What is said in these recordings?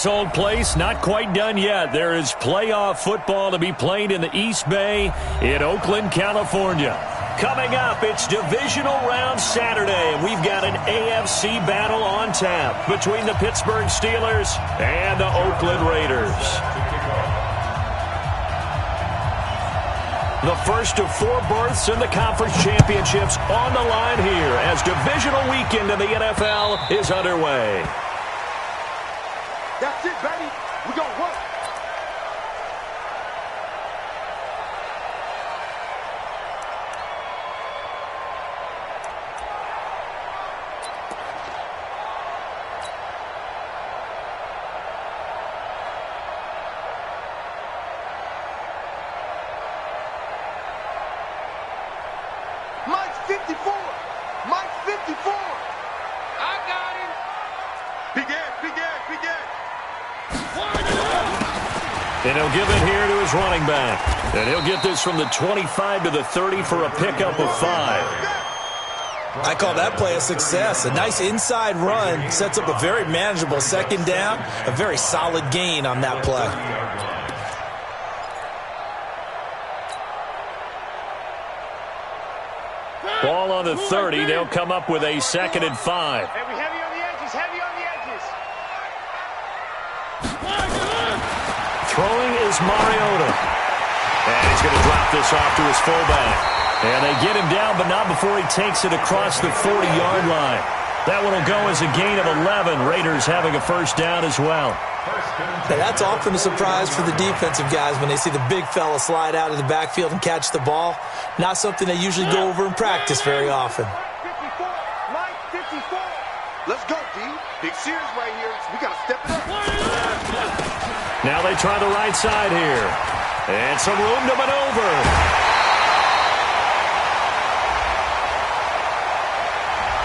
this old place not quite done yet. There is playoff football to be played in the East Bay in Oakland, California. Coming up, it's divisional round Saturday, and we've got an AFC battle on tap between the Pittsburgh Steelers and the Oakland Raiders. The first of 4 berths in the conference championships on the line here as divisional weekend in the NFL is underway. That's it, baby. We're going to work. Mike's 54. Mike's 54. I got him. Begin. And he'll give it here to his running back. And he'll get this from the 25 to the 30 for a pickup of 5. I call that play a success. A nice inside run sets up a very manageable second down. A very solid gain on that play. Ball on the 30. They'll come up with a 2nd and 5. Hey, we heavy on the edges. Throwing is Mariota. And he's going to drop this off to his fullback. And they get him down, but not before he takes it across the 40-yard line. That one will go as a gain of 11. Raiders having a first down as well. Now, that's often a surprise for the defensive guys when they see the big fella slide out of the backfield and catch the ball. Not something they usually go over in practice very often. Mike 54. Let's go, D. Big series right here. We got to step it up. Now they try the right side here. And some room to maneuver.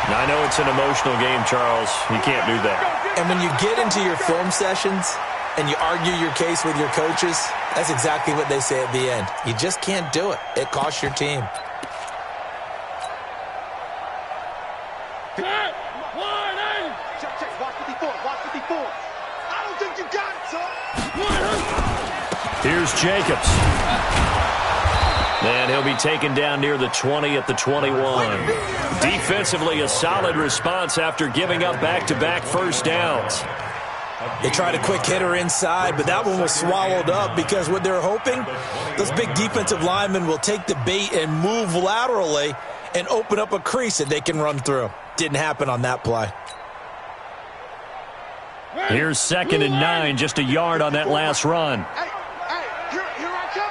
Now, I know it's an emotional game, Charles. You can't do that. And when you get into your film sessions and you argue your case with your coaches, that's exactly what they say at the end. You just can't do it. It costs your team. Check. Watch 54. I don't think you got it, son. Here's Jacobs. And he'll be taken down near the 20 at the 21. Defensively, a solid response after giving up back-to-back first downs. They tried a quick hitter inside, but that one was swallowed up because what they're hoping, those big defensive linemen will take the bait and move laterally and open up a crease that they can run through. Didn't happen on that play. Here's 2nd and 9, just a yard on that last run. Hey, here I come.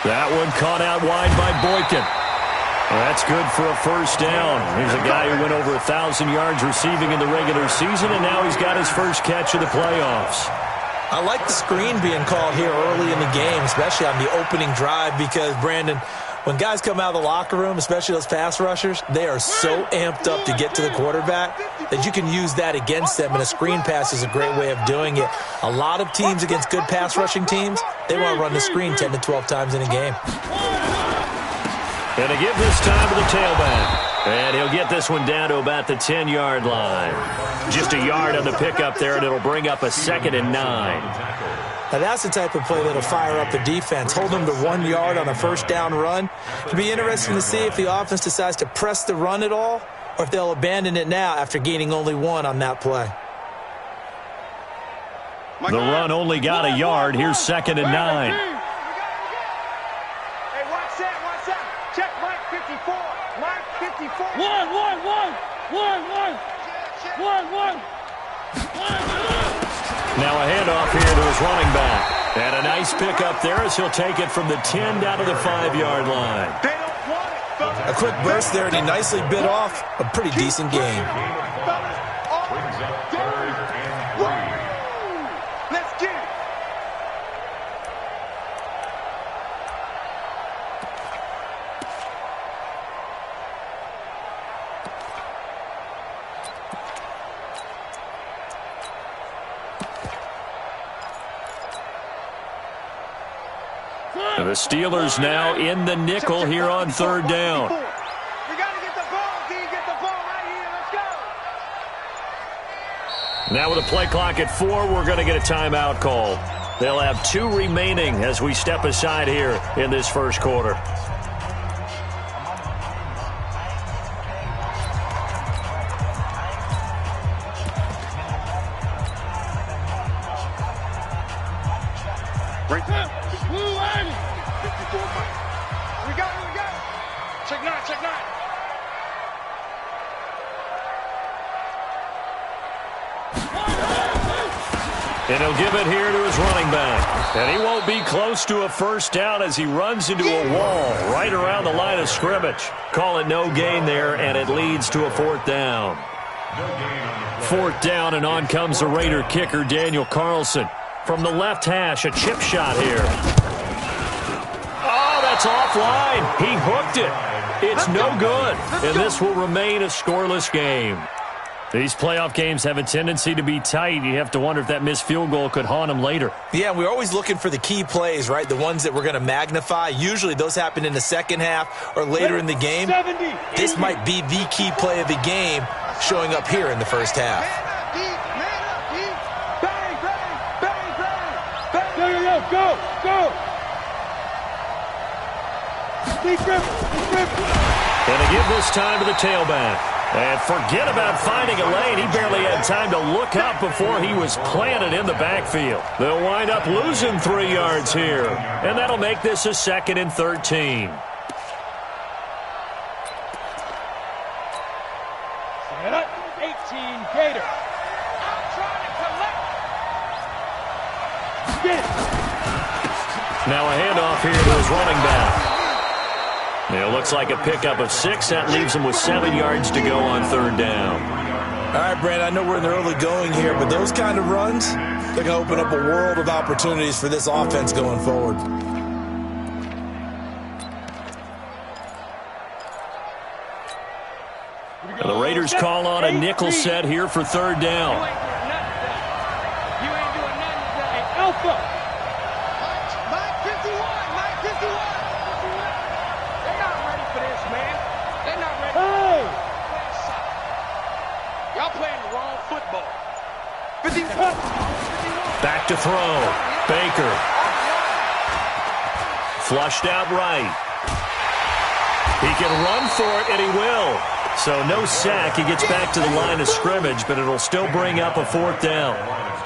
That one caught out wide by Boykin. Well, that's good for a first down. Here's a guy who went over 1,000 yards receiving in the regular season, and now he's got his first catch of the playoffs. I like the screen being called here early in the game, especially on the opening drive, because, Brandon, when guys come out of the locker room, especially those pass rushers, they are so amped up to get to the quarterback that you can use that against them, and a screen pass is a great way of doing it. A lot of teams against good pass rushing teams, they want to run the screen 10 to 12 times in a game. And to give this time to the tailback. And he'll get this one down to about the 10-yard line. Just a yard on the pickup there, and it'll bring up a 2nd and 9. Now, that's the type of play that'll fire up the defense. Hold them to 1 yard on a first down run. It'll be interesting to see if the offense decides to press the run at all or if they'll abandon it now after gaining only 1 on that play. The run only got a yard. Here's 2nd and 9. Hey, watch that. Check Mike 54. Mike 54. One. Now a handoff here to his running back. And a nice pickup there as he'll take it from the 10 down to the 5-yard line. They don't want it, fellas. A quick burst there, and he nicely bit off a pretty decent gain. Let's get it. The Steelers now in the nickel here on 3rd down. We got to get the ball, D. Get the ball. Now with a play clock at 4, we're going to get a timeout call. They'll have 2 remaining as we step aside here in this first quarter. Right there. 54 Mike. We got it. Check 9, check 9. And he'll give it here to his running back. And he won't be close to a first down as he runs into a wall right around the line of scrimmage. Call it no gain there, and it leads to a 4th down. 4th down, and on comes the Raider kicker, Daniel Carlson. From the left hash, a chip shot here. Oh, that's offline. He hooked it. It's no good, and this will remain a scoreless game. These playoff games have a tendency to be tight. You have to wonder if that missed field goal could haunt them later. Yeah, we're always looking for the key plays, right? The ones that we're going to magnify. Usually those happen in the second half or later in the game. This might be the key play of the game showing up here in the first half. Go! And they give this time to the tailback. And forget about finding a lane. He barely had time to look up before he was planted in the backfield. They'll wind up losing 3 yards here. And that'll make this a 2nd and 13. Set up, 18 Gator. I'm trying to collect. Get it. Now a handoff here to his running back. It looks like a pickup of 6. That leaves him with 7 yards to go on 3rd down. All right, Brandon, I know we're in the early going here, but those kind of runs, they're going to open up a world of opportunities for this offense going forward. The Raiders call on a nickel set here for 3rd down. You ain't doing nothing today. Alpha. Mike 51. They're not ready for this, man. They're not ready. Hey! Y'all playing the wrong football. 51. Back to throw. Baker. Flushed out right. He can run for it, and he will. So no sack. He gets back to the line of scrimmage, but it'll still bring up a 4th down.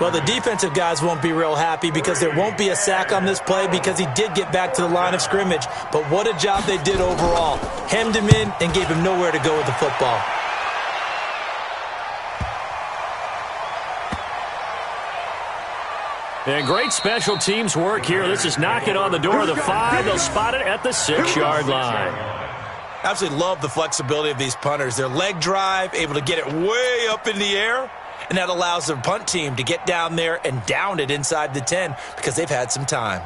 Well, the defensive guys won't be real happy because there won't be a sack on this play because he did get back to the line of scrimmage. But what a job they did overall. Hemmed him in and gave him nowhere to go with the football. And great special teams work here. This is knocking on the door of the 5. They'll spot it at the 6-yard line. Absolutely love the flexibility of these punters. Their leg drive, able to get it way up in the air, and that allows the punt team to get down there and down it inside the 10 because they've had some time.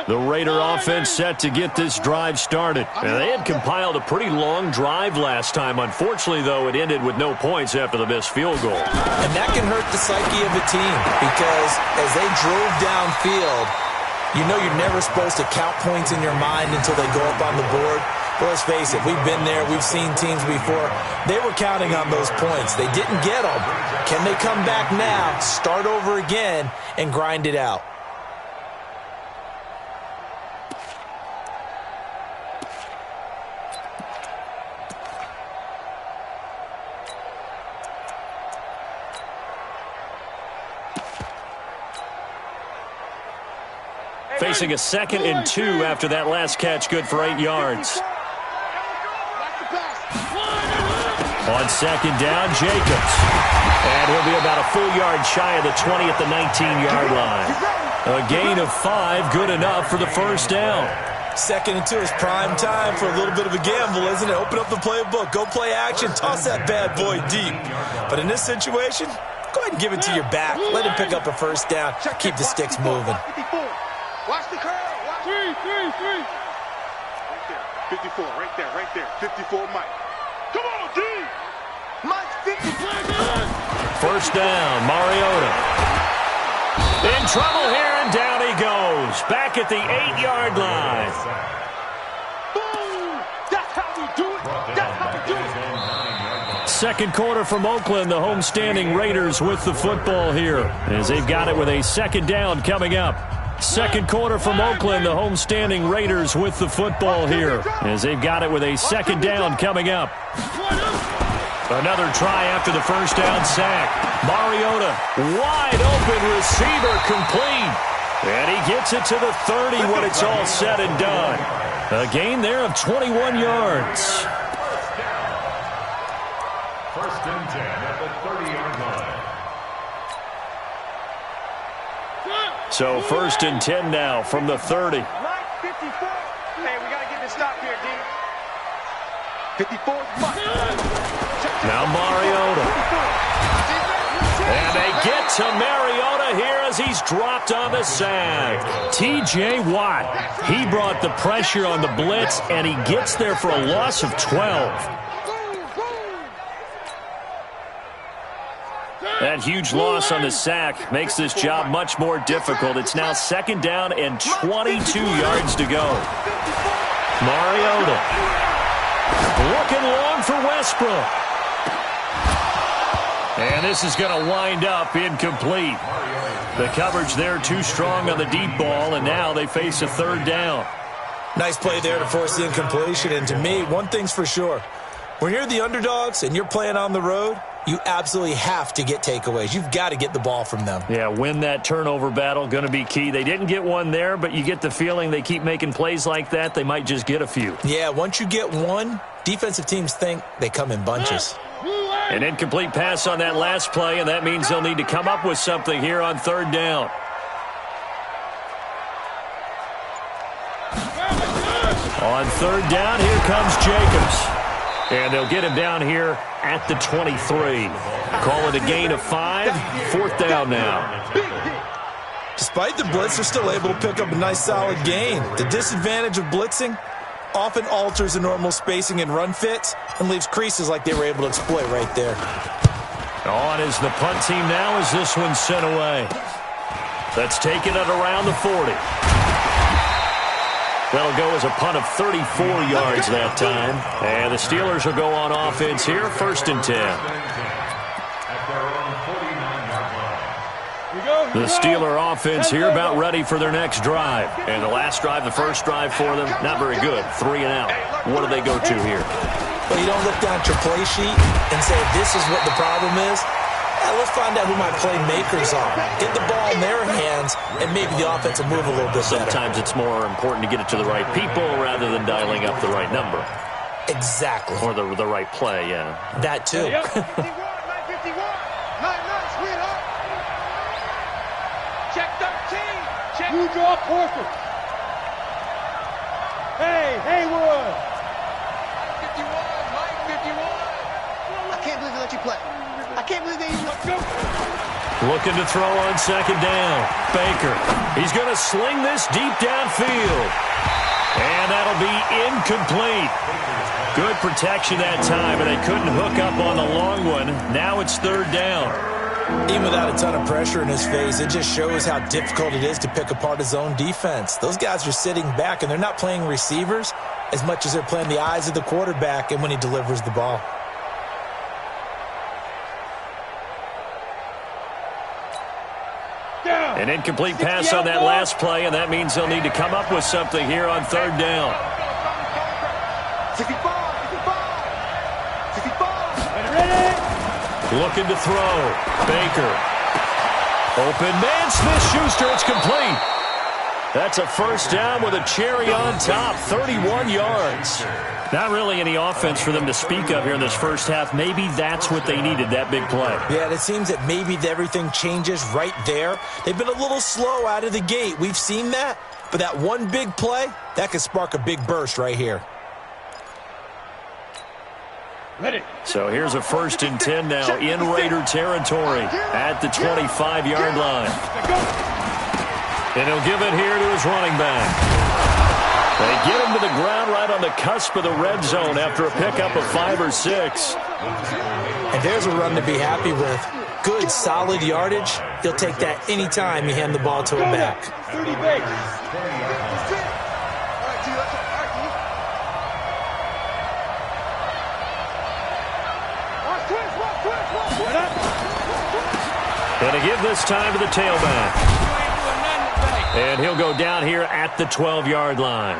The Raider offense set to get this drive started. And they had compiled a pretty long drive last time. Unfortunately, though, it ended with no points after the missed field goal. And that can hurt the psyche of a team because as they drove downfield, you know you're never supposed to count points in your mind until they go up on the board. But let's face it, we've been there. We've seen teams before. They were counting on those points. They didn't get them. Can they come back now, start over again, and grind it out? Facing a 2nd and 2 after that last catch, good for 8 yards. On 2nd down, Jacobs. And he'll be about a full yard shy of the 20 at the 19-yard line. A gain of 5, good enough for the first down. 2nd and 2 is prime time for a little bit of a gamble, isn't it? Open up the playbook, go play action, toss that bad boy deep. But in this situation, go ahead and give it to your back. Let him pick up a first down, keep the sticks moving. Watch the curl. Watch 3. Right there. 54, right there. 54, Mike. Come on, D. Mike, 54. First down, Mariota. In trouble here, and down he goes. Back at the 8-yard line. Boom. That's how we do it. second quarter from Oakland. The homestanding Raiders with the football here as they've got it with a second down coming up. Second quarter from Oakland. The homestanding Raiders with the football here as they've got it with a second down coming up. Another try after the first down sack. Mariota, wide open receiver, complete. And he gets it to the 30 when it's all said and done. A gain there of 21 yards. First and 10 at the 30-yard line. So first and 10 now from the 30. 54. Hey, we got to get this stop here, D. 54. Now Mariota. And they get to Mariota here as he's dropped on the sack. T.J. Watt, he brought the pressure on the blitz, and he gets there for a loss of 12. That huge loss on the sack makes this job much more difficult. It's now second down and 22 yards to go. Mariota looking long for Westbrook. And this is going to wind up incomplete. The coverage there too strong on the deep ball, and now they face a third down. Nice play there to force the incompletion. And to me, one thing's for sure. When you're the underdogs and you're playing on the road, you absolutely have to get takeaways. You've got to get the ball from them. Yeah, win that turnover battle, going to be key. They didn't get one there, but you get the feeling they keep making plays like that, they might just get a few. Yeah, once you get one, defensive teams think they come in bunches. An incomplete pass on that last play, and that means they'll need to come up with something here on third down. On third down, here comes Jacobs. And they'll get him down here at the 23. Call it a gain of 5. Fourth down now. Despite the blitz, they're still able to pick up a nice solid gain. The disadvantage of blitzing often alters the normal spacing and run fits and leaves creases like they were able to exploit right there. On is the punt team now as this one's sent away. That's taken it around the 40. That'll go as a punt of 34 yards that time. And the Steelers will go on offense here, first and 10. The Steeler offense here about ready for their next drive. And the last drive, the first drive for them, not very good. 3 and out. What do they go to here? Well, you don't look down at your play sheet and say, this is what the problem is. Let's find out who my playmakers are. Get the ball in their hands, and maybe the offense will move a little bit better. Sometimes it's more important to get it to the right people rather than dialing up the right number. Exactly. Or the right play, yeah. That too. 951. Sweetheart. Check 13. Check. You draw Porter. Hey, Haywood. 51. Mike 51. I can't believe they let you play. I can't believe they even let go. Looking to throw on second down. Baker. He's going to sling this deep downfield. And that'll be incomplete. Good protection that time, and they couldn't hook up on the long one. Now it's third down. Even without a ton of pressure in his face, it just shows how difficult it is to pick apart his own defense. Those guys are sitting back, and they're not playing receivers as much as they're playing the eyes of the quarterback and when he delivers the ball. An incomplete pass on that last play, and that means they'll need to come up with something here on third down. 65. Looking to throw. Baker. Open man, Smith-Schuster, it's complete. That's a first down with a cherry on top, 31 yards. Not really any offense for them to speak of here in this first half. Maybe that's what they needed, that big play. Yeah, and it seems that maybe everything changes right there. They've been a little slow out of the gate. We've seen that. But that one big play, that could spark a big burst right here. So here's a first and 10 now in Raider territory at the 25-yard line. And he'll give it here to his running back. They get him to the ground right on the cusp of the red zone after a pickup of 5 or 6. And there's a run to be happy with. Good, solid yardage. He'll take that anytime you hand the ball to him back. 30 base. And to give this time to the tailback. And he'll go down here at the 12-yard line.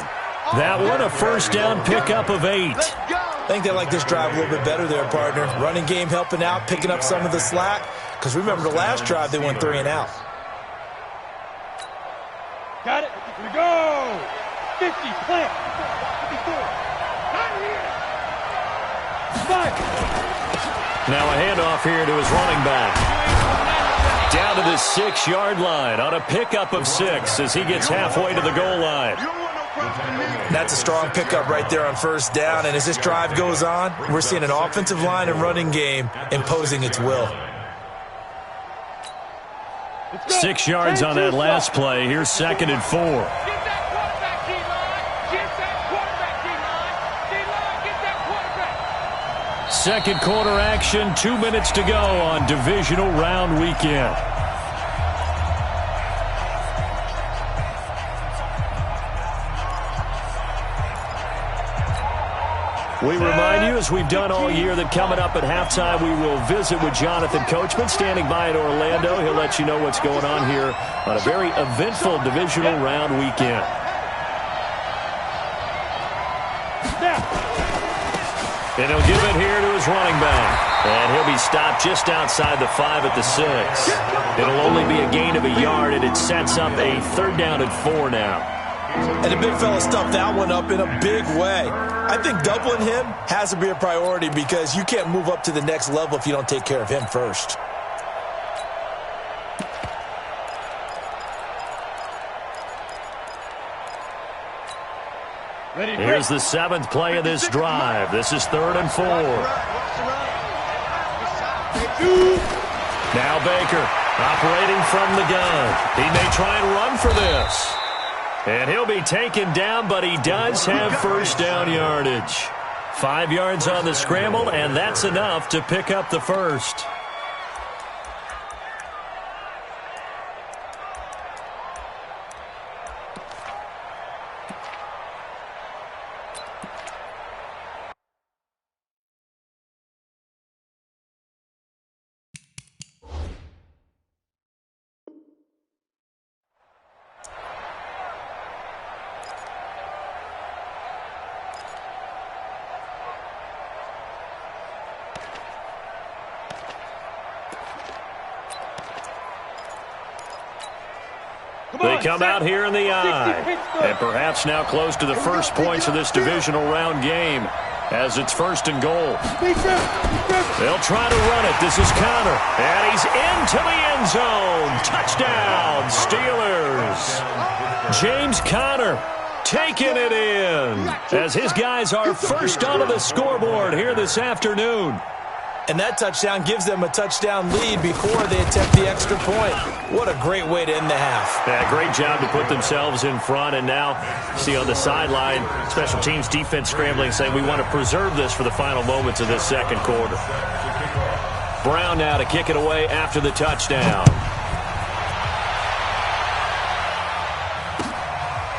That one, a first down pickup of 8. I think they like this drive a little bit better there, partner. Running game helping out, picking up some of the slack. Because remember, the last drive, they went 3 and out. Got it. Here we go. 50, plant. 54. Not here. 5. Now a handoff here to his running back. Down to the 6-yard line on a pickup of 6 as he gets halfway to the goal line. That's a strong pickup right there on first down. And as this drive goes on, we're seeing an offensive line and running game imposing its will. 6 yards on that last play. Here's 2nd and 4. Second quarter action, 2 minutes to go on divisional round weekend. We remind you, as we've done all year, that coming up at halftime, we will visit with Jonathan Coachman, standing by in Orlando. He'll let you know what's going on here on a very eventful divisional round weekend. And he'll give it here to his running back. And he'll be stopped just outside the 5 at the 6. It'll only be a gain of a yard, and it sets up a 3rd down and 4 now. And the big fella stuffed that one up in a big way. I think doubling him has to be a priority because you can't move up to the next level if you don't take care of him first. Here's the 7th play of this drive. This is 3rd and 4. Now Baker operating from the gun. He may try and run for this. And he'll be taken down, but he does have first down yardage. 5 yards on the scramble, and that's enough to pick up the first. They come out here in the eye, and perhaps now close to the first points of this divisional round game as it's 1st and goal. They'll try to run it. This is Connor, and he's into the end zone. Touchdown, Steelers. James Conner taking it in as his guys are first onto the scoreboard here this afternoon. And that touchdown gives them a touchdown lead before they attempt the extra point. What a great way to end the half. Yeah, great job to put themselves in front. And now, see on the sideline, special teams defense scrambling, saying we want to preserve this for the final moments of this second quarter. Brown now to kick it away after the touchdown.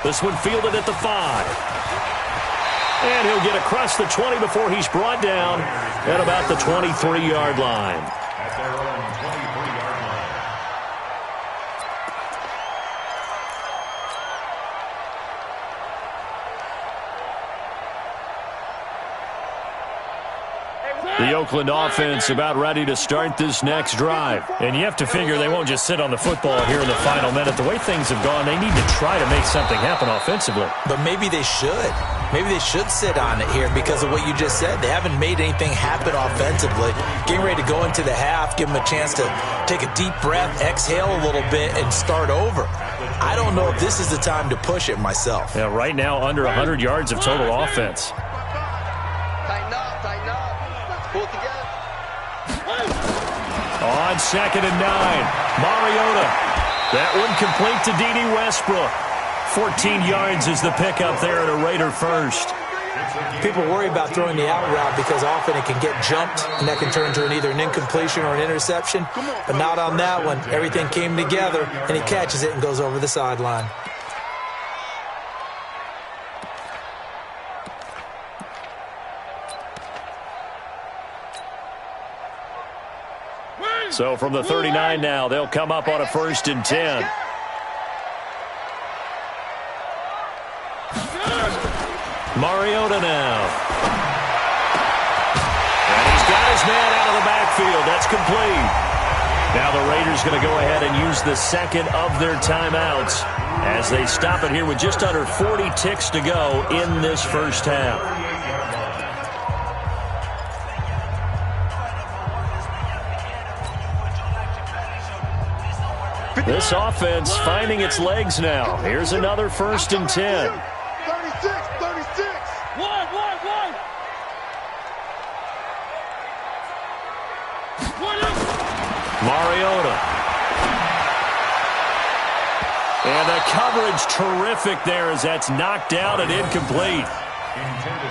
This one fielded at the 5. And he'll get across the 20 before he's brought down at about the 23-yard line. At their own 23-yard line. The Oakland offense about ready to start this next drive. And you have to figure they won't just sit on the football here in the final minute. The way things have gone, they need to try to make something happen offensively. But maybe they should. Maybe they should sit on it here because of what you just said. They haven't made anything happen offensively. Getting ready to go into the half, give them a chance to take a deep breath, exhale a little bit, and start over. I don't know if this is the time to push it myself. Yeah, right now under 100 yards of total offense. Tighten up, tighten up. Let's pull it together. On 2nd and 9, Mariota. That one complete to D.D. Westbrook. 14 yards is the pickup there at a Raider first. People worry about throwing the out route because often it can get jumped, and that can turn into either an incompletion or an interception. But not on that one. Everything came together, and he catches it and goes over the sideline. So from the 39 now, they'll come up on a 1st and 10. Mariota now. And he's got his man out of the backfield. That's complete. Now the Raiders going to go ahead and use the second of their timeouts as they stop it here with just under 40 ticks to go in this first half. This offense finding its legs now. Here's another 1st and 10. 36. One. Mariota. And the coverage terrific there as that's knocked out and incomplete.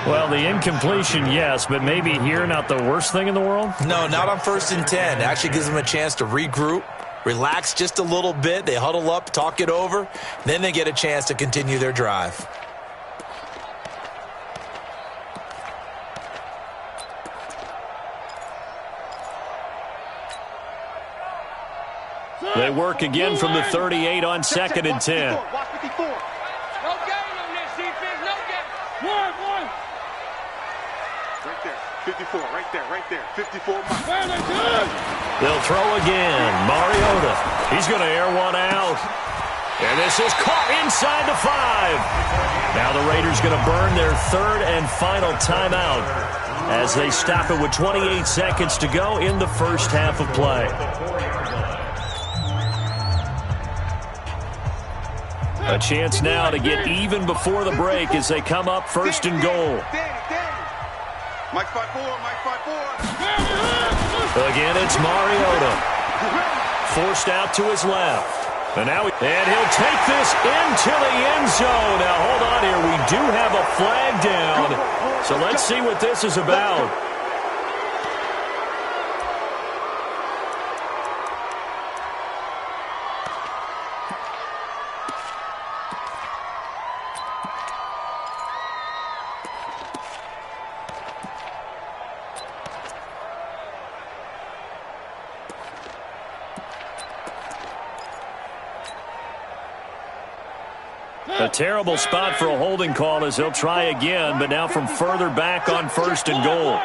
Well, the incompletion, yes, but maybe here not the worst thing in the world? No, not on 1st and 10. It actually gives them a chance to regroup, relax just a little bit. They huddle up, talk it over. Then they get a chance to continue their drive. They work again from the 38 on 2nd and 10. Watch 54. No gain on this defense. No gain. One. Right there. 54. Right there. 54 Mike. They'll throw again. Mariota. He's going to air one out. And this is caught inside the 5. Now the Raiders going to burn their 3rd and final timeout as they stop it with 28 seconds to go in the first half of play. A chance now to get even before the break as they come up 1st and goal. Mike 5-4. Again, it's Mariota. Forced out to his left. And he'll take this into the end zone. Now, hold on here. We do have a flag down. So let's see what this is about. A terrible spot for a holding call as he'll try again, but now from further back on 1st and goal.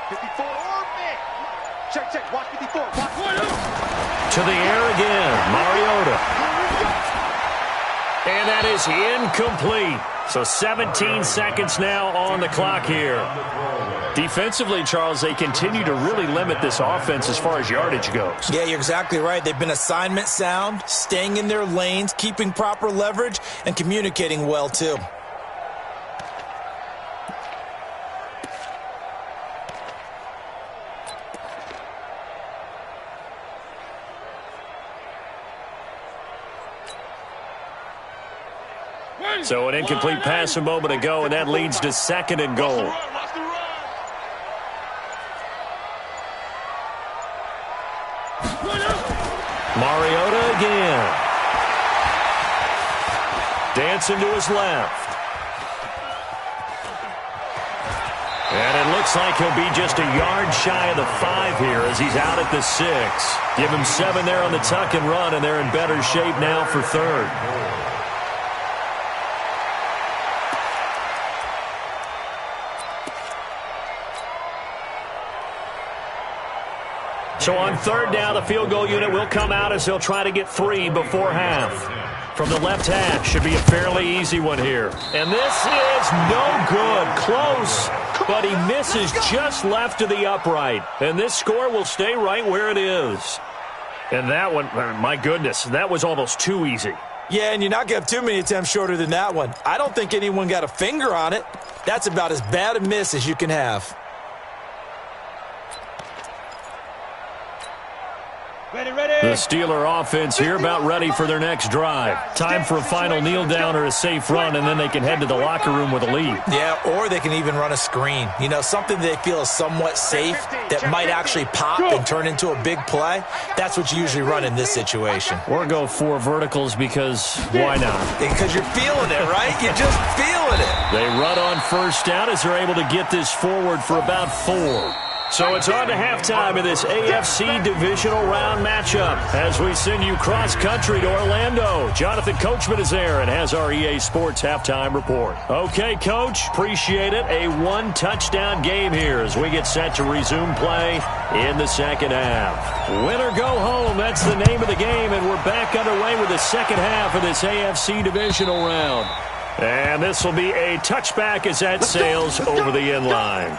54. Check. Watch 54. To the air again. Mariota. And that is incomplete. So 17 seconds now on the clock here. Defensively, Charles, they continue to really limit this offense as far as yardage goes. Yeah, you're exactly right. They've been assignment sound, staying in their lanes, keeping proper leverage, and communicating well, too. So an incomplete pass a moment ago, and that leads to 2nd and goal. Mariota again. Dancing to his left. And it looks like he'll be just a yard shy of the 5 here as he's out at the 6. Give him 7 there on the tuck and run, and they're in better shape now for 3rd. So on 3rd down, the field goal unit will come out as they'll try to get 3 before half. From the left hash, should be a fairly easy one here. And this is no good. Close, but he misses just left of the upright. And this score will stay right where it is. And that one, my goodness, that was almost too easy. Yeah, and you're not going to have too many attempts shorter than that one. I don't think anyone got a finger on it. That's about as bad a miss as you can have. The Steeler offense here about ready for their next drive. Time for a final kneel down or a safe run, and then they can head to the locker room with a lead. Yeah, or they can even run a screen. You know, something they feel is somewhat safe that might actually pop and turn into a big play. That's what you usually run in this situation. Or go 4 verticals because why not? Because you're feeling it, right? You're just feeling it. They run on 1st down as they're able to get this forward for about 4. So it's on to halftime in this AFC divisional round matchup as we send you cross-country to Orlando. Jonathan Coachman is there and has our EA Sports halftime report. Okay, Coach, appreciate it. A one-touchdown game here as we get set to resume play in the second half. Win or go home, that's the name of the game, and we're back underway with the second half of this AFC divisional round. And this will be a touchback as that sails over the end line.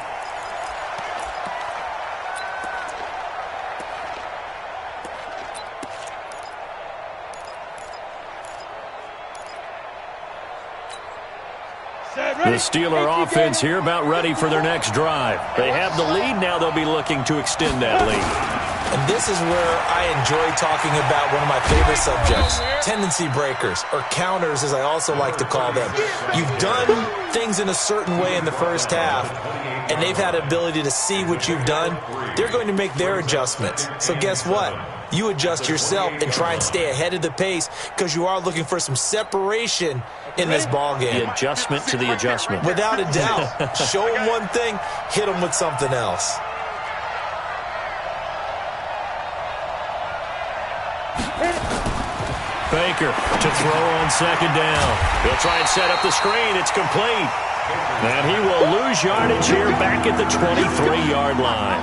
The Steeler offense here about ready for their next drive. They have the lead. Now they'll be looking to extend that lead. And this is where I enjoy talking about one of my favorite subjects, tendency breakers, or counters as I also like to call them. You've done things in a certain way in the first half, and they've had the ability to see what you've done. They're going to make their adjustments. So guess what? You adjust yourself and try and stay ahead of the pace because you are looking for some separation in this ball game. The adjustment to the adjustment. Without a doubt. Show them one thing, hit them with something else. Baker to throw on second down. He'll try and set up the screen. It's complete. And he will lose yardage here back at the 23-yard line.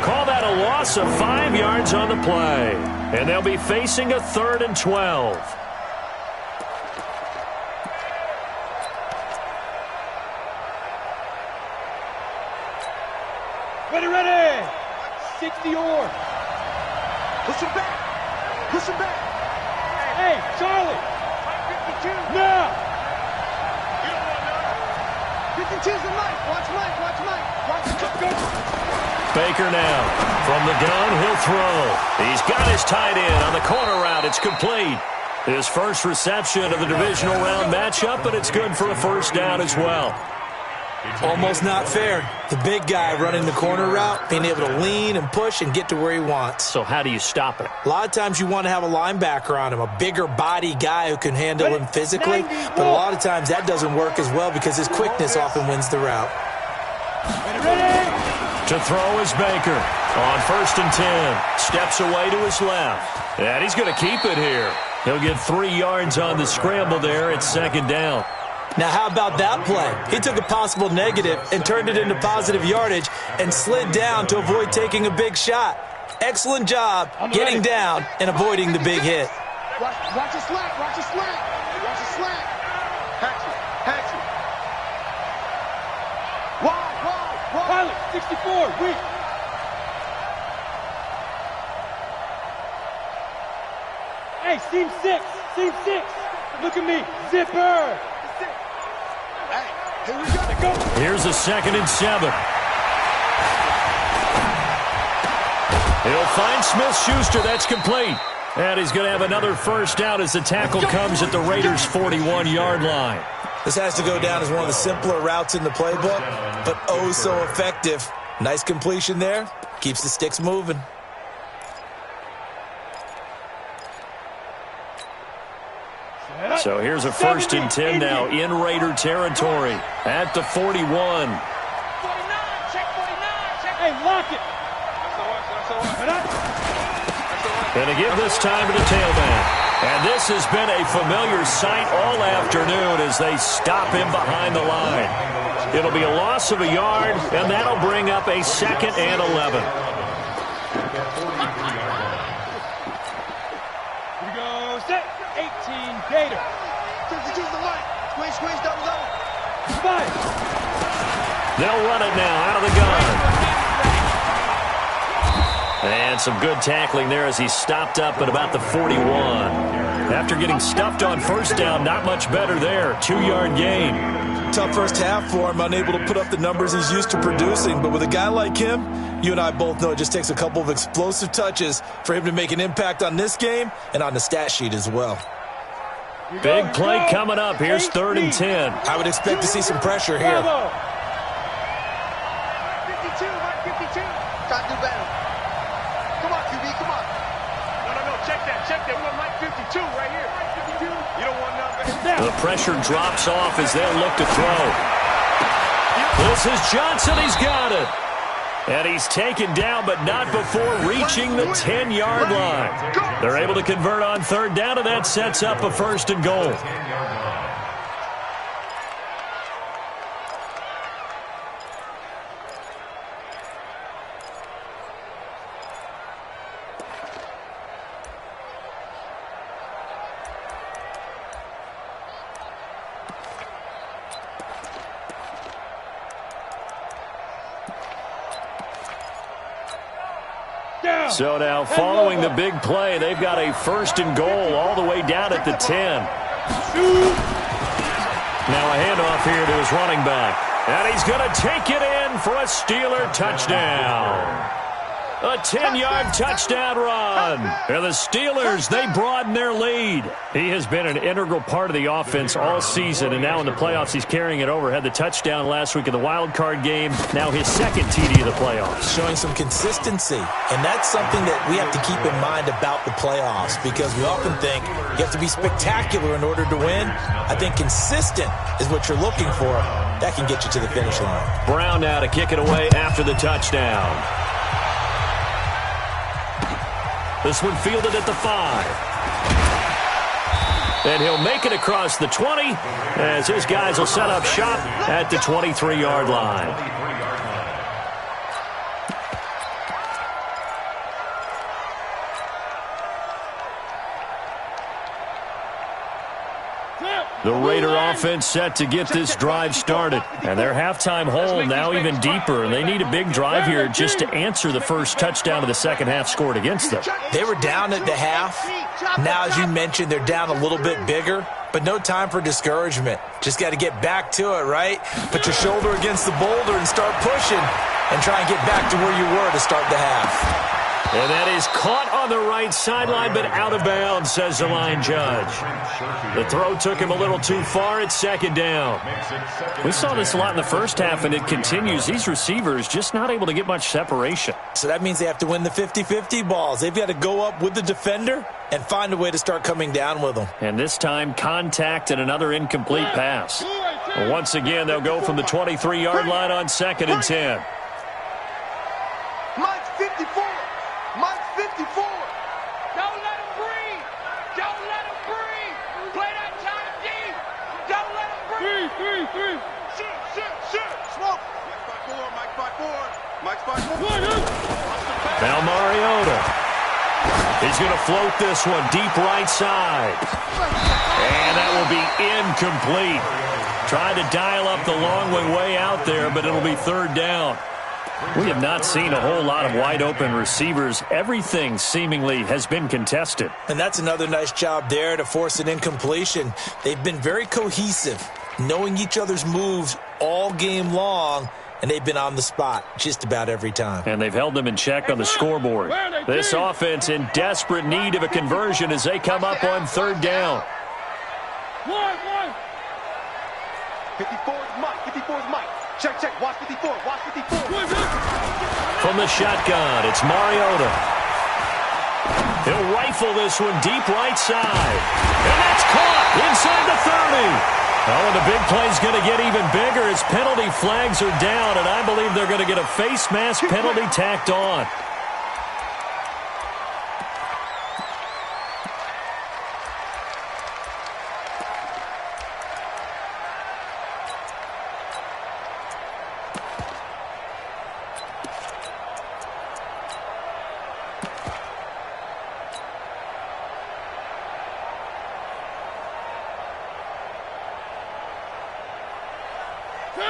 Call that a loss of 5 yards on the play. And they'll be facing a 3rd and 12. Ready. 60 or. Push him back. Push him back. Hey, Charlie. 52. Now. You don't want none. 52's the Mike. Watch Mike. Watch Mike. Watch the go. Baker now. From the gun, he'll throw. He's got his tight end on the corner route. It's complete. His first reception of the divisional round matchup, but it's good for a first down as well. Almost not fair. The big guy running the corner route, being able to lean and push and get to where he wants. So how do you stop it? A lot of times you want to have a linebacker on him, a bigger body guy who can handle him physically, but a lot of times that doesn't work as well because his quickness often wins the route. To throw is Baker on 1st and 10. Steps away to his left. And he's going to keep it here. He'll get 3 yards on the scramble there at 2nd down. Now, how about that play? He took a possible negative and turned it into positive yardage and slid down to avoid taking a big shot. Excellent job getting down and avoiding the big hit. Watch your slack. Watch your slack. Watch your slack. Hatch it. Wide. Pilot, 64, weak. Hey, seam 6. Look at me, zipper. Hey, here we go. Here's a 2nd and 7. He'll find Smith-Schuster. That's complete. And he's going to have another first down as the tackle comes at the Raiders' 41-yard line. This has to go down as one of the simpler routes in the playbook, but oh so effective. Nice completion there. Keeps the sticks moving. So here's a 1st and 10 now in Raider territory at the 41. 49. Check 49. Hey, lock it. And to give this time to the tailback. And this has been a familiar sight all afternoon as they stop him behind the line. It'll be a loss of a yard, and that'll bring up a 2nd and 11. Here we go, set. 18, Gator. 52's the light. Squeeze, double. Five. They'll run it now out of the gun. And some good tackling there as he stopped up at about the 41. After getting stuffed on 1st down, not much better there. 2-yard gain. Tough first half for him, unable to put up the numbers he's used to producing. But with a guy like him, you and I both know it just takes a couple of explosive touches for him to make an impact on this game and on the stat sheet as well. Big play coming up. Here's 3rd and 10. I would expect to see some pressure here. 52, Mike 52. Try to do better. Come on, QB, come on. No, check that. We want Mike 52 right here. Mike 52. You don't want nothing. The pressure drops off as they'll look to throw. This is Johnson. He's got it. And he's taken down, but not before reaching the 10-yard line. They're able to convert on third down, and that sets up a first and goal. So now following the big play, they've got a first and goal all the way down at the 10. Now a handoff here to his running back. And he's going to take it in for a Steeler touchdown. A 10-yard touchdown run. And the Steelers, they broaden their lead. He has been an integral part of the offense all season, and now in the playoffs he's carrying it over. Had the touchdown last week in the wild card game. Now his second TD of the playoffs. Showing some consistency, and that's something that we have to keep in mind about the playoffs, because we often think you have to be spectacular in order to win. I think consistent is what you're looking for. That can get you to the finish line. Brown now to kick it away after the touchdown. This one fielded at the 5. And he'll make it across the 20 as his guys will set up shop at the 23-yard line. The Raider offense set to get this drive started. And their halftime hole now even deeper. And they need a big drive here just to answer the first touchdown of the second half scored against them. They were down at the half. Now, as you mentioned, they're down a little bit bigger. But no time for discouragement. Just got to get back to it, right? Put your shoulder against the boulder and start pushing. And try and get back to where you were to start the half. And that is caught on the right sideline, but out of bounds, says the line judge. The throw took him a little too far. It's second down. We saw this a lot in the first half, and it continues. These receivers just not able to get much separation. So that means they have to win the 50-50 balls. They've got to go up with the defender and find a way to start coming down with them. And this time, contact and another incomplete pass. Once again, they'll go from the 23-yard line on second and 10. Mike's 54. Mike's 54. Don't let him breathe. Don't let him breathe. Play that time deep. Don't let him breathe. Three. Shoot. Smoke. Mike's 5'4". Mike's 5'4". Now Mariota. He's going to float this one deep right side. And that will be incomplete. Tried to dial up the long way out there, but it'll be third down. We have not seen a whole lot of wide-open receivers. Everything seemingly has been contested. And that's another nice job there to force an incompletion. They've been very cohesive, knowing each other's moves all game long, and they've been on the spot just about every time. And they've held them in check on the scoreboard. This offense in desperate need of a conversion as they come up on third down. 54 is Mike. Check. Watch 54. From the shotgun, it's Mariota. He'll rifle this one deep right side. And that's caught inside the 30. Oh, and the big play's going to get even bigger as penalty flags are down, and I believe they're going to get a face mask penalty tacked on.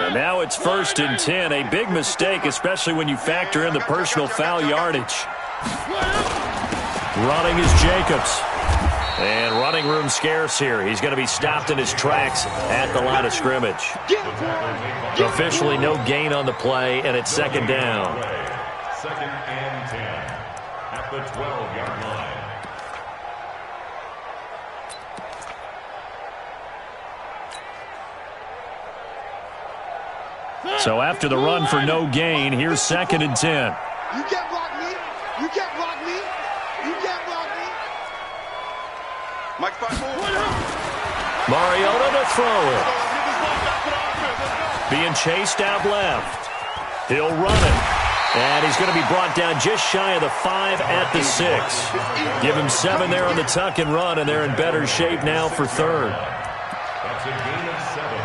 And now it's first and 10. A big mistake, especially when you factor in the personal foul yardage. Running is Jacobs. And running room scarce here. He's going to be stopped in his tracks at the line of scrimmage. Officially no gain on the play, and it's second down. Second and 10 at the 12-yard line. So after the run for no gain, here's second and 10. You can't block me. Mike's 5'4". Mariota to throw it. Being chased out left. He'll run it. And he's going to be brought down just shy of the 5 at the 6. Give him 7 there on the tuck and run, and they're in better shape now for third. That's a gain of 7.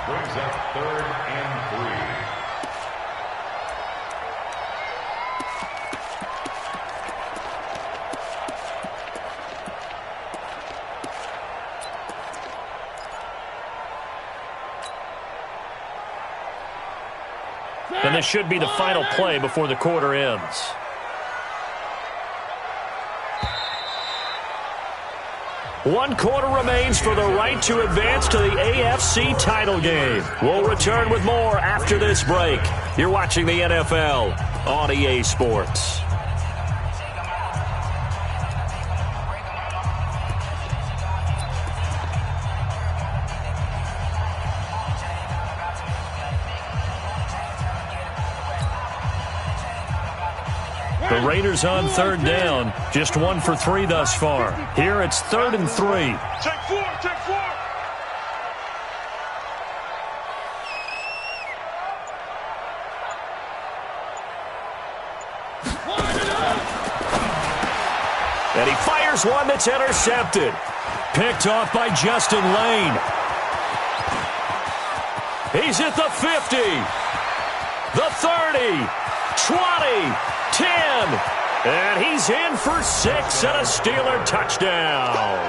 Brings up 3rd and 3. And this should be the final play before the quarter ends. One quarter remains for the right to advance to the AFC title game. We'll return with more after this break. You're watching the NFL on EA Sports. The Raiders on 3rd down. Just 1 for 3 thus far. Here it's 3rd and 3. Take 4, take 4. And he fires one that's intercepted. Picked off by Justin Lane. He's at the 50. The 30. 20. 10. And he's in for 6 and a Steeler touchdown.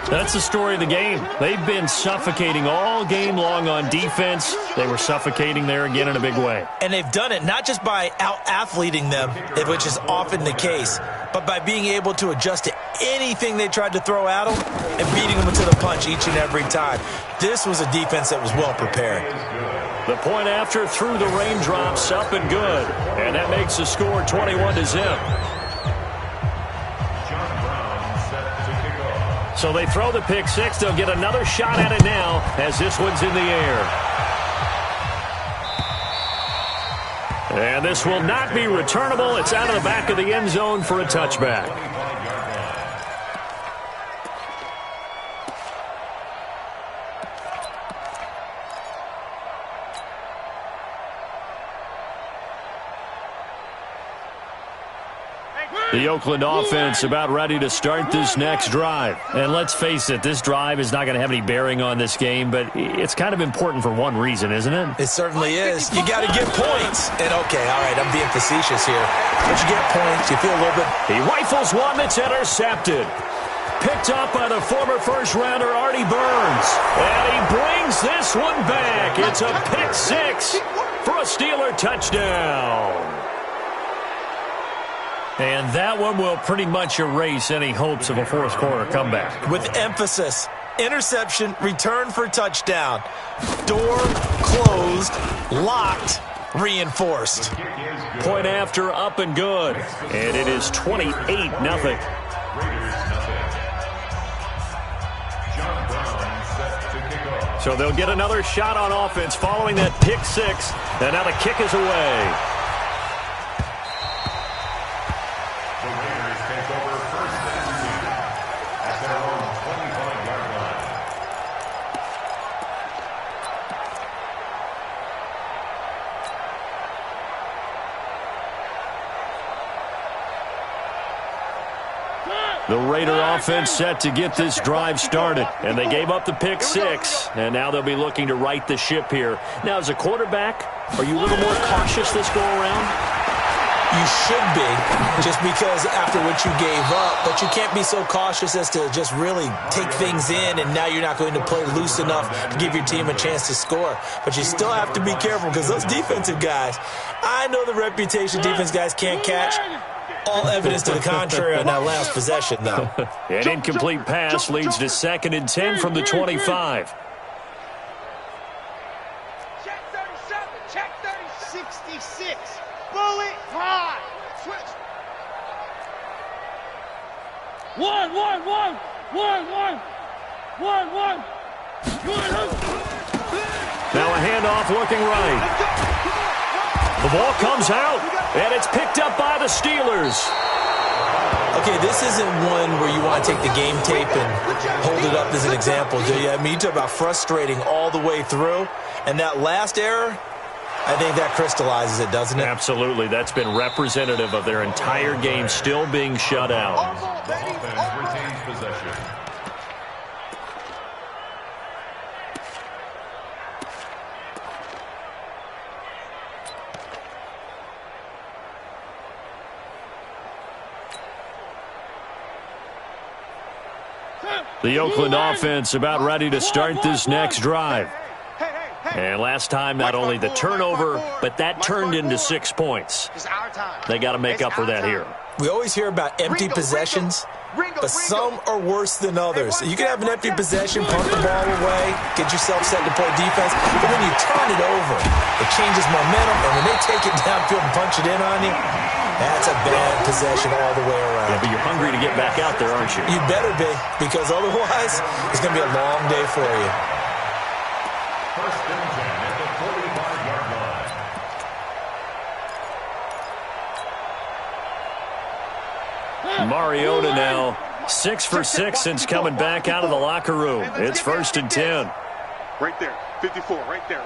That's the story of the game. They've been suffocating all game long on defense. They were suffocating there again in a big way. And they've done it not just by out-athleting them, which is often the case, but by being able to adjust to anything they tried to throw at them and beating them to the punch each and every time. This was a defense that was well prepared. The point after through the raindrops, up and good. And that makes the score 21-0. So they throw the pick 6. They'll get another shot at it now as this one's in the air. And this will not be returnable. It's out of the back of the end zone for a touchback. The Oakland offense about ready to start this next drive. And let's face it, this drive is not going to have any bearing on this game, but it's kind of important for one reason, isn't it? It certainly is. You got to get points. And, okay, all right, I'm being facetious here. But you get points. You feel a little bit. He rifles one that's intercepted. Picked up by the former first-rounder Artie Burns. And he brings this one back. It's a pick 6 for a Steeler touchdown. And that one will pretty much erase any hopes of a fourth quarter comeback. With emphasis, interception, return for touchdown. Door closed, locked, reinforced. Point after, up and good. And it is 28-0. So they'll get another shot on offense following that pick 6. And now the kick is away. The Raider offense set to get this drive started. And they gave up the pick 6. And now they'll be looking to right the ship here. Now, as a quarterback, are you a little more cautious this go around? You should be, just because after what you gave up. But you can't be so cautious as to just really take things in, and now you're not going to play loose enough to give your team a chance to score. But you still have to be careful because those defensive guys, I know the reputation defense guys can't catch. All evidence to the contrary on that last possession, though. An incomplete pass leads to 2nd and 10 from the 25. Check 37, check 30, 66. Bullet high. Switch. 1, 1, 1, 1, 1, 1, 1. Now a handoff looking right. The ball comes out, and it's picked up by the Steelers. Okay, this isn't one where you want to take the game tape and hold it up as an example, do you? I mean, you talk about frustrating all the way through, and that last error, I think that crystallizes it, doesn't it? Absolutely. That's been representative of their entire game still being shut out. The offense retains possession. The Oakland offense about ready to start this next drive. And last time, not only the turnover, but that turned into 6 points. They got to make up for that here. We always hear about empty possessions, but some are worse than others. You can have an empty possession, punt the ball away, get yourself set to play defense, but when you turn it over, it changes momentum, and when they take it downfield and punch it in on you, that's a bad possession all the way around. Yeah, but you're hungry to get back out there, aren't you? You better be, because otherwise, it's going to be a long day for you. First and 10 at the 45-yard line. Mariota now 6 for 6 since coming back out of the locker room. It's first and 10. Right there, 54, right there,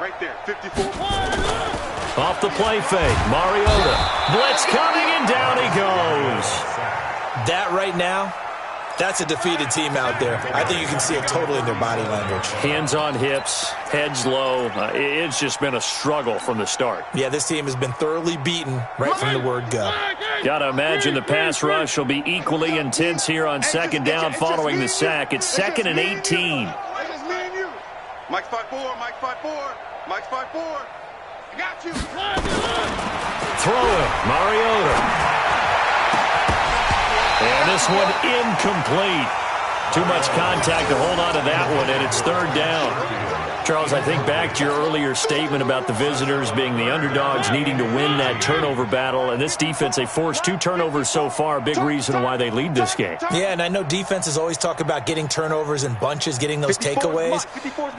54. Off the play fake, Mariota. Blitz coming, and down he goes. That right now, that's a defeated team out there. I think you can see it totally in their body language. Hands on hips, heads low. It's just been a struggle from the start. Yeah, this team has been thoroughly beaten right from the word go. Got to imagine the pass rush will be equally intense here on second down following the sack. It's 2nd and 18. That's just me and you. Mike's 5'4", Mike's 5'4", Mike's 5'4". I got you. Throw it, Mariota. And this one incomplete. Too much contact to hold on to that one, and it's third down. Charles, I think back to your earlier statement about the visitors being the underdogs needing to win that turnover battle. And this defense, they forced 2 turnovers so far, a big reason why they lead this game. Yeah, and I know defenses always talk about getting turnovers in bunches, getting those takeaways.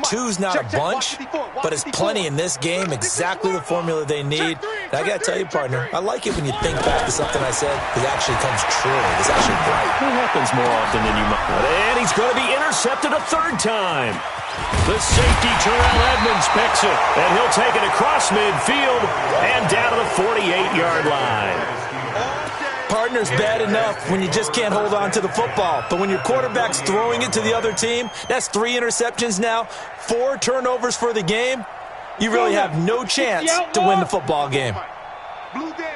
2's not a bunch, but it's plenty in this game, exactly the formula they need. And I got to tell you, partner, I like it when you think back to something I said, because it actually comes true. It's actually right. It happens more often than you might. And he's going to be intercepted a third time. The safety, Terrell Edmonds, picks it, and he'll take it across midfield and down to the 48-yard line. Partner's bad enough when you just can't hold on to the football. But when your quarterback's throwing it to the other team, that's 3 interceptions now, 4 turnovers for the game. You really have no chance to win the football game. Blue down.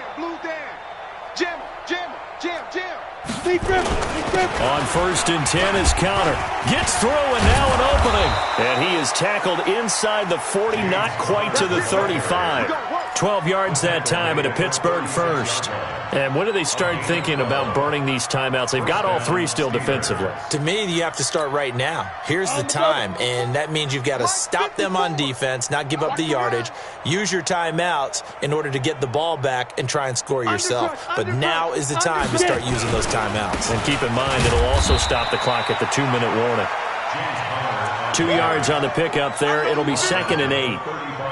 Jam, jam, jam, jam. On first and 10 is Counter. Gets through and now an opening. And he is tackled inside the 40, not quite to the 35. 12 yards that time at a Pittsburgh first. And when do they start thinking about burning these timeouts? They've got all 3 still defensively. To me, you have to start right now. Here's the time, and that means you've got to stop them on defense, not give up the yardage, use your timeouts in order to get the ball back and try and score yourself. But now is the time to start using those timeouts. And keep in mind, it'll also stop the clock at the 2-minute warning. 2 yards on the pickup there. It'll be 2nd and 8.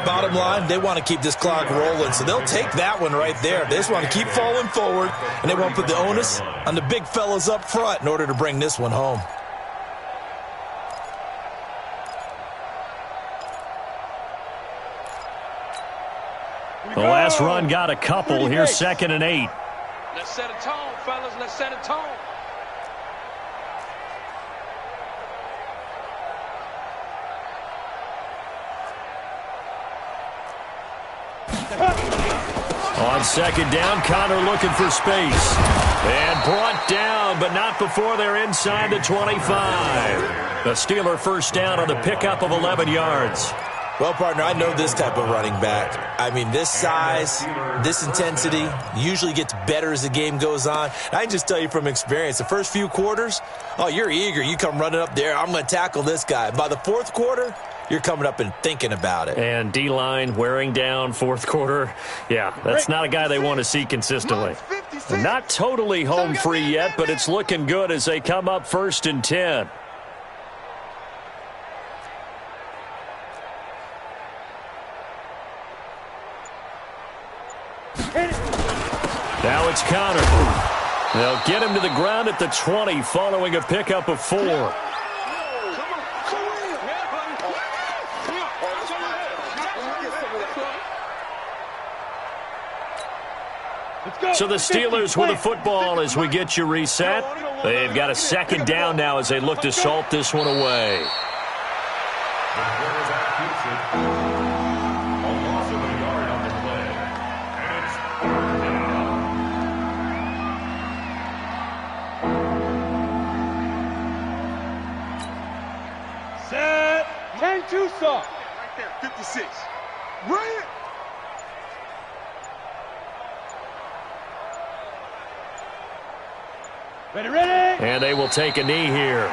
Bottom line, they want to keep this clock rolling, so they'll take that one right there. They just want to keep falling forward, and they want to put the onus on the big fellas up front in order to bring this one home. The last run got a couple. Here's 2nd and 8. Let's set a tone, fellas. Let's set a tone. On second down, Connor looking for space. And brought down, but not before they're inside the 25. The Steeler first down on the pickup of 11 yards. Well, partner, I know this type of running back. I mean, this size, this intensity usually gets better as the game goes on. I can just tell you from experience, the first few quarters, oh, you're eager. You come running up there, I'm going to tackle this guy. By the fourth quarter, you're coming up and thinking about it. And D-line wearing down fourth quarter. Yeah, that's not a guy they want to see consistently. Not totally home free yet, but it's looking good as they come up first and 10. Now it's Connor. They'll get him to the ground at the 20 following a pickup of 4. So the Steelers with the football as we get you reset. They've got a second down now as they look to salt this one away. The quarterback keeps it. A loss of a yard on the play. And it's third down. Set. 10-2 saw. Right there, 56. Run it. Ready, ready. And they will take a knee here. The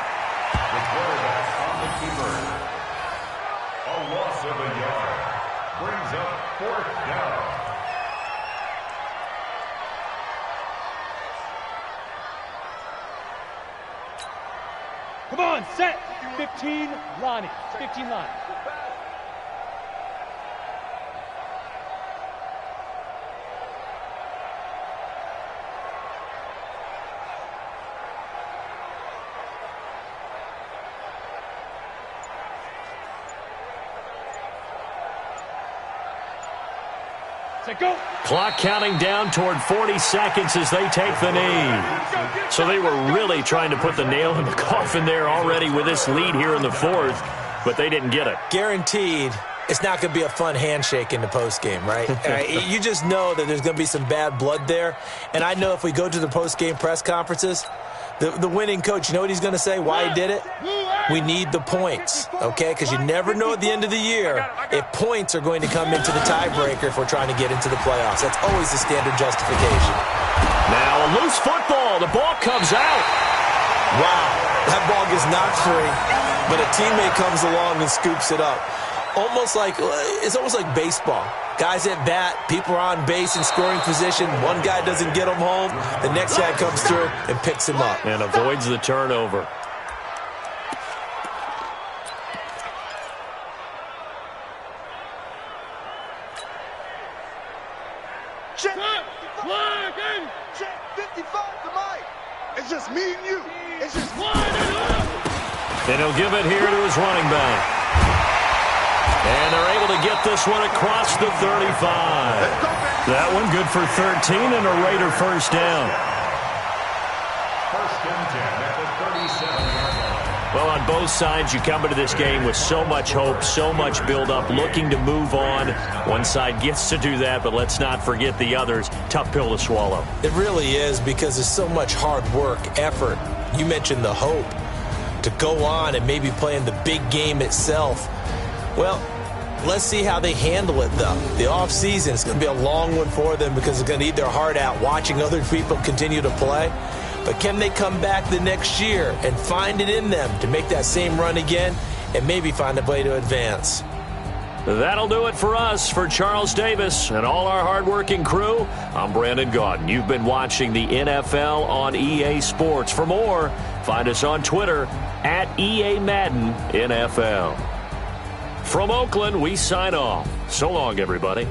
quarterback on the keeper. A loss of a yard. Brings up fourth down. Come on, set. 15, Lonnie. 15, Lonnie. Set, go. Clock counting down toward 40 seconds as they take the knee. So they were really trying to put the nail in the coffin there already with this lead here in the fourth, but they didn't get it. Guaranteed, it's not going to be a fun handshake in the postgame, right? You just know that there's going to be some bad blood there. And I know if we go to the postgame press conferences, the winning coach, you know what he's going to say, why he did it? We need the points, okay? Because you never know at the end of the year if points are going to come into the tiebreaker if we're trying to get into the playoffs. That's always the standard justification. Now a loose football. The ball comes out. Wow, that ball gets knocked free, but a teammate comes along and scoops it up. It's almost like baseball. Guys at bat, people are on base in scoring position. One guy doesn't get him home. The next guy comes through and picks him up. And avoids the turnover. Check. Check. 55 to Mike. It's just me and you. It's just And he'll give it here to his running back. And they're able to get this one across the 35. That one good for 13 and a Raider first down. First and 10 at the 37-yard line. Well, on both sides, you come into this game with so much hope, so much build-up, looking to move on. One side gets to do that, but let's not forget the others. Tough pill to swallow. It really is because there's so much hard work, effort. You mentioned the hope to go on and maybe play in the big game itself. Well, let's see how they handle it, though. The offseason is going to be a long one for them because they're going to eat their heart out watching other people continue to play. But can they come back the next year and find it in them to make that same run again and maybe find a way to advance? That'll do it for us. For Charles Davis and all our hardworking crew, I'm Brandon Gaudin. You've been watching the NFL on EA Sports. For more, find us on Twitter at EA Madden NFL. From Oakland, we sign off. So long, everybody.